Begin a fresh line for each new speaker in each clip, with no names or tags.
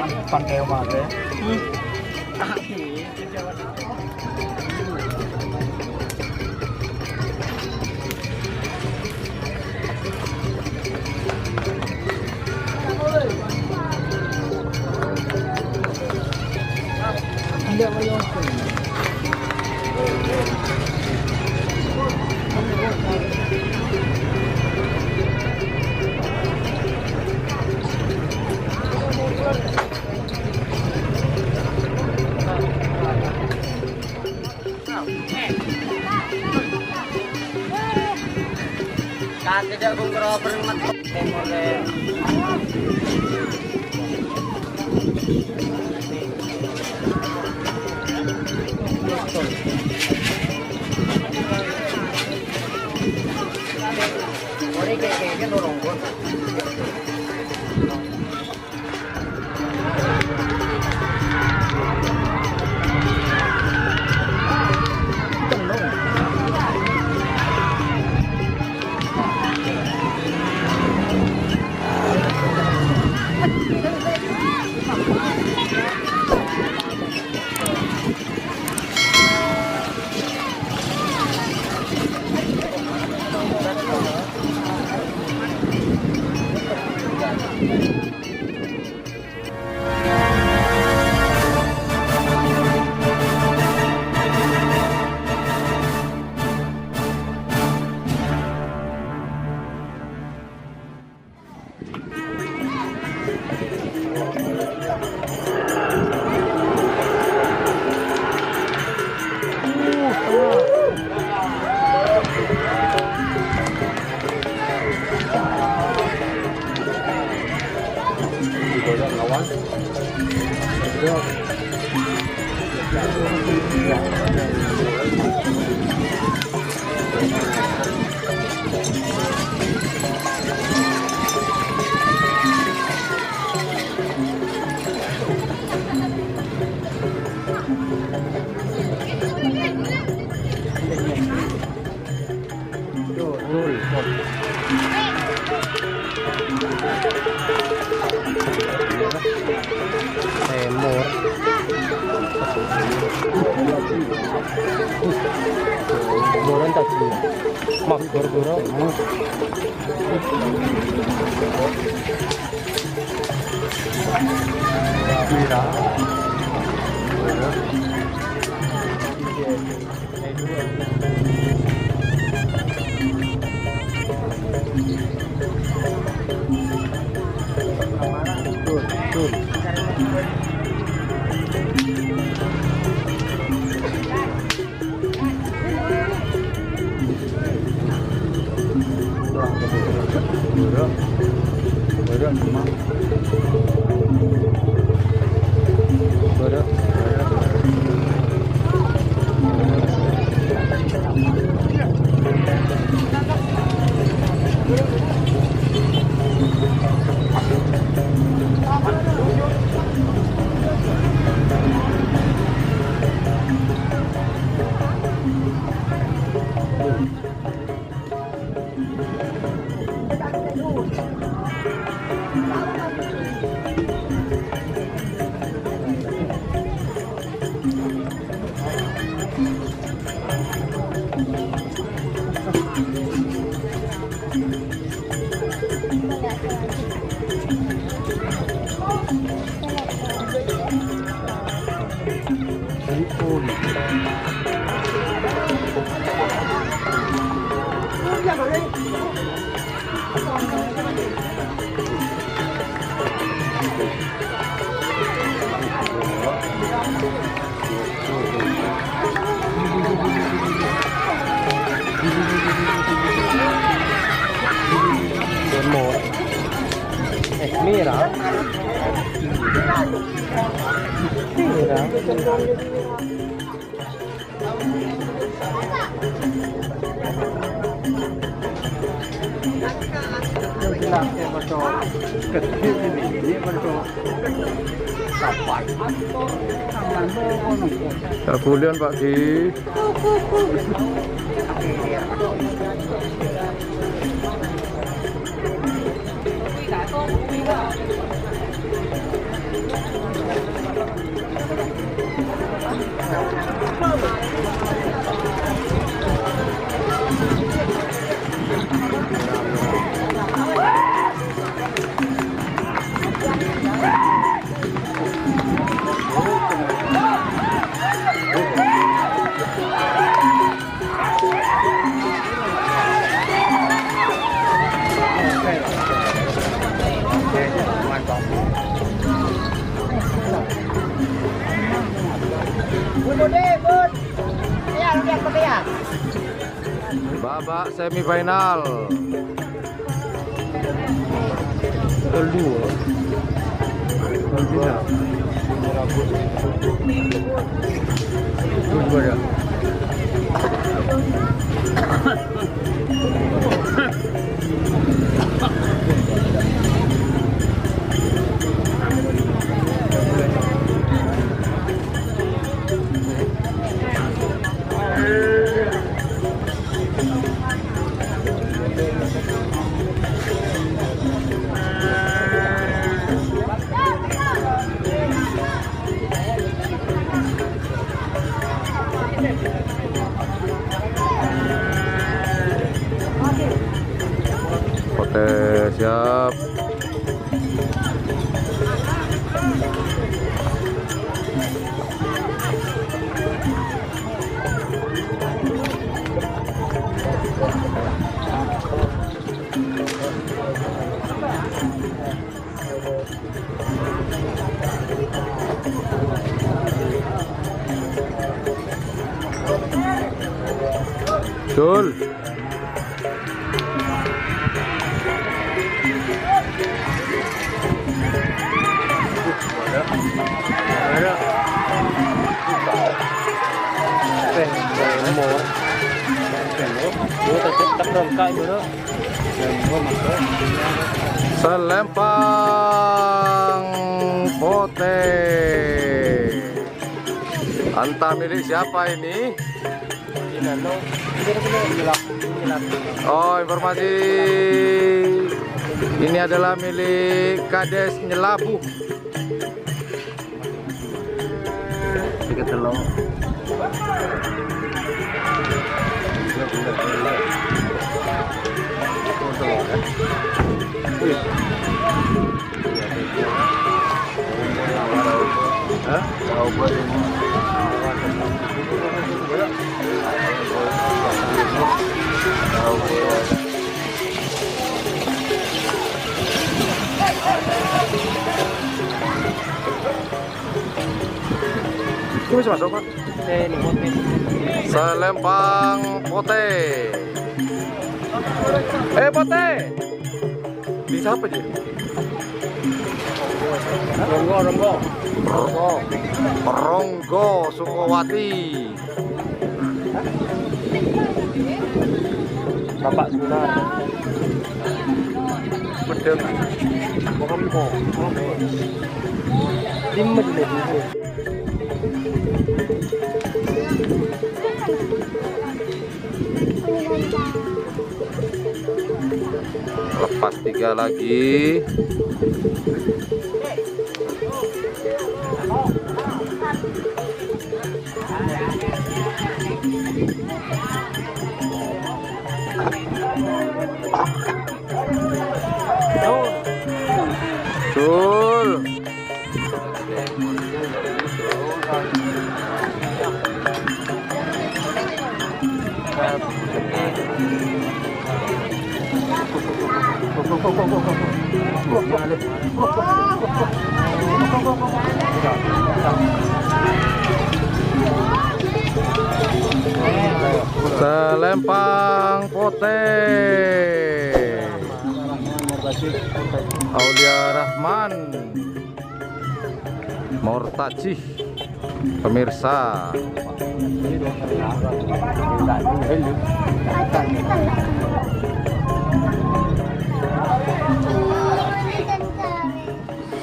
đấy.
Con keo mà thế.
Tidak gumro bermat temole. Ore kayak dorong gua.
Goran tak sih, mak gor-goro. Mira. Tuh. Merah. Kemudian Pak Ki.
Pak, semifinal.
Kedua. Kedua. Kedua ya.
Oke, siap. Betul. Selempang pote. Entah milik siapa ini? Oh, informasi ini adalah milik Kades Nyelabu.
Tiga telur.
Ini bisa masuk, Pak? Selempang pote. Pote. Bisa apa sih? Ronggo Sukowati.
Bapak Sunan.
Bedeng. Lepas 3 lagi. Betul. Selempang pote. Aulia Rahman Mortajih, pemirsa.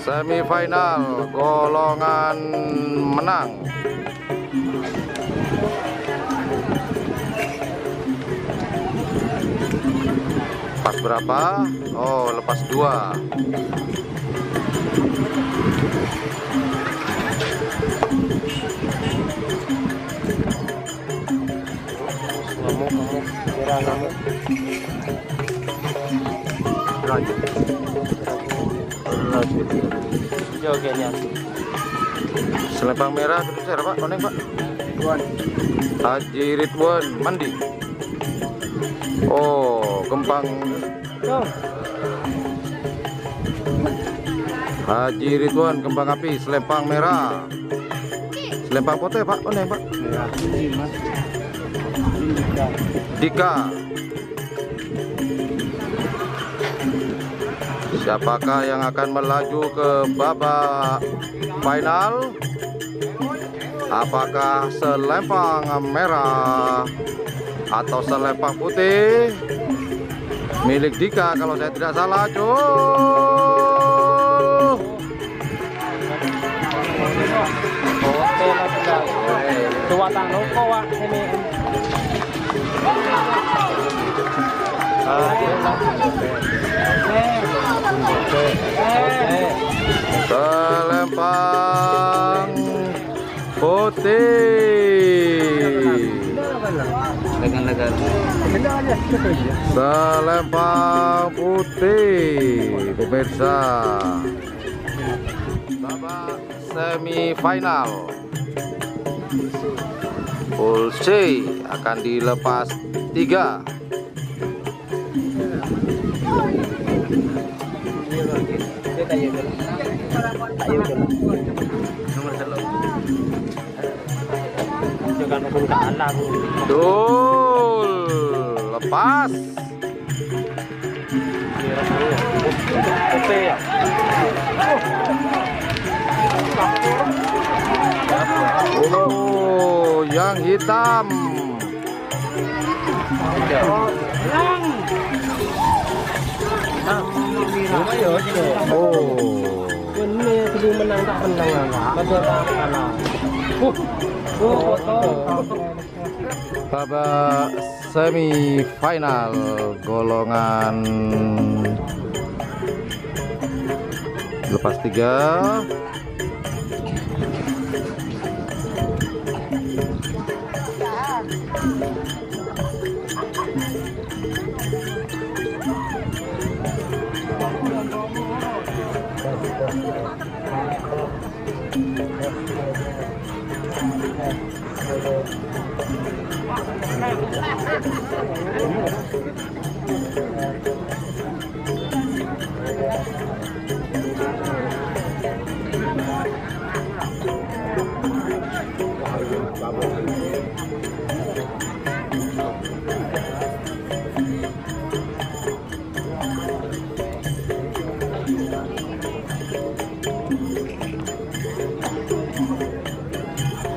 Semifinal golongan menang. Pas berapa? Oh, lepas 2. Selempang merah itu siapa, Pak? Koneng, Pak. Haji Ridwan Mandi. Oh, Gempang. Haji Ridwan Kembang Api, selempang merah. Selempang pote, Pak. Koneng, Pak. Dika. Siapakah yang akan melaju ke babak final? Apakah selempang merah atau selempang putih? Milik Dika kalau saya tidak salah. Cuk.
Cuatan loko wak sini.
Selempang putih. Selempang putih, pemirsa. Babak semifinal. Pool C akan dilepas 3. Dul, lepas. Oh, yang hitam. Oh.
Ini sebelum menang tak menang kalah.
Babak semifinal golongan lepas 3.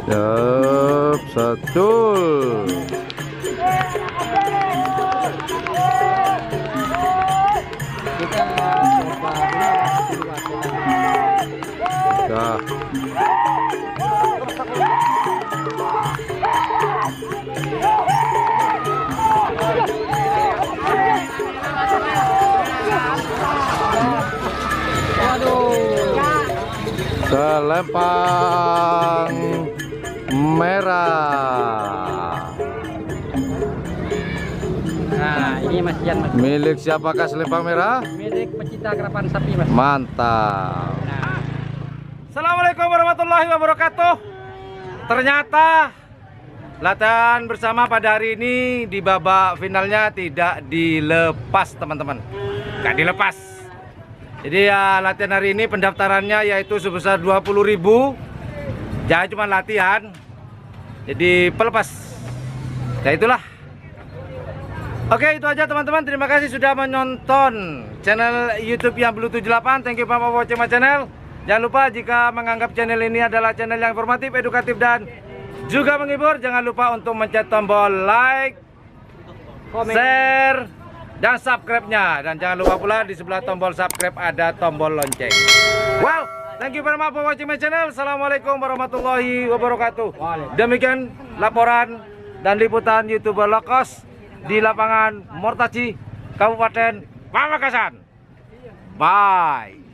Yap, Satul. Dah. Selempang merah.
Nah, ini Mas Jan.
Milik siapakah selempang merah?
Milik pecinta kerapan sapi, Mas.
Mantap.
Nah.
Assalamualaikum warahmatullahi wabarakatuh. Ternyata latihan bersama pada hari ini di babak finalnya tidak dilepas, teman-teman. Nggak dilepas. Jadi ya latihan hari ini pendaftarannya yaitu sebesar 20.000. Jangan cuma latihan. Jadi pelepas. Ya itulah. Oke, itu aja teman-teman. Terima kasih sudah menonton channel YouTube yang Blue 78. Thank you for watching my channel. Jangan lupa jika menganggap channel ini adalah channel yang informatif, edukatif, dan juga menghibur, jangan lupa untuk mencet tombol like, share, dan subscribe-nya. Dan jangan lupa pula di sebelah tombol subscribe ada tombol lonceng. Wow, thank you very much for watching my channel. Assalamualaikum warahmatullahi wabarakatuh. Demikian laporan dan liputan YouTuber Lokos di lapangan Mortaci, Kabupaten Pamekasan. Bye.